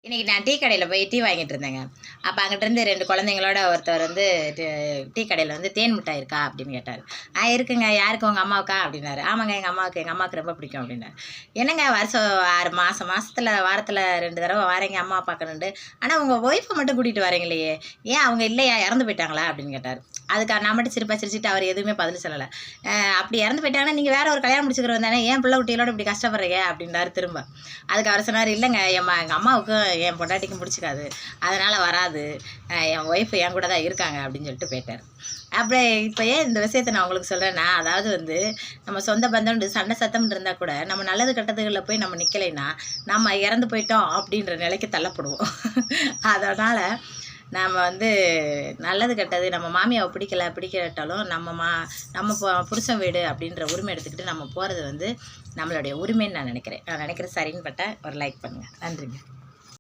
இன்றைக்கி நான் டீ கடையில் போய் டீ வாங்கிட்டு இருந்தேங்க. அப்போ அங்கிட்டேருந்து 2 குழந்தைங்களோட ஒருத்தர் வந்து டீ கடையில் வந்து தேன் மிட்டாய் இருக்கா அப்படின்னு கேட்டார். இருக்குங்க. யாருக்கு உங்கள் அம்மாவுக்கா அப்படின்னாரு. ஆமாங்க, எங்கள் அம்மாவுக்கு ரொம்ப பிடிக்கும் அப்படின்னாரு. என்னங்க வருஷம் 6 மாதத்தில் வாரத்தில் 2 தடவை வரீங்க அம்மா பார்க்கணுன்ட்டு, ஆனால் உங்கள் ஒய்ஃபை மட்டும் கூட்டிகிட்டு வரீங்களே, ஏன் அவங்க இல்லையா, இறந்து போயிட்டாங்களா அப்படின்னு கேட்டார். அதுக்கு நான் மட்டும் சிரிச்சிட்டு அவர் எதுவுமே பதில் சொல்லலை. அப்படி இறந்து போயிட்டாங்கன்னா நீங்கள் வேற ஒரு கல்யாணம் முடிச்சுக்கிறோம் தானே, ஏன் பிள்ளை குட்டிகளோட இப்படி கஷ்டப்படுறீங்க அப்படின்றாரு திரும்ப. அதுக்கு அவர் சொன்னார், இல்லைங்க எங்கள் அம்மாவுக்கும் என் பொண்டாட்டிக்கும் பிடிச்சிக்காது, அதனால் வராது, என் ஒய்ஃபு என் கூட தான் இருக்காங்க அப்படின்னு சொல்லிட்டு போயிட்டார். அப்படியே இப்போ ஏன் இந்த விஷயத்தை நான் உங்களுக்கு சொல்கிறேன்னா, அதாவது வந்து நம்ம சொந்த பந்தம் சண்டை சத்தம்னு இருந்தால் கூட நம்ம நல்லது கெட்டதுகளில் போய் நம்ம நிற்கலைன்னா நம்ம இறந்து போயிட்டோம் அப்படின்ற நிலைக்கு தள்ளப்படுவோம். அதனால் நம்ம வந்து நல்லது கெட்டது நம்ம மாமியாவை பிடிக்கட்டாலும் நம்ம புருஷன் வீடு அப்படின்ற உரிமை எடுத்துக்கிட்டு நம்ம போகிறது வந்து நம்மளுடைய உரிமைன்னு நான் நினைக்கிறேன் சரின்னு பட்ட ஒரு லைக் பண்ணுங்கள். நன்றிங்க.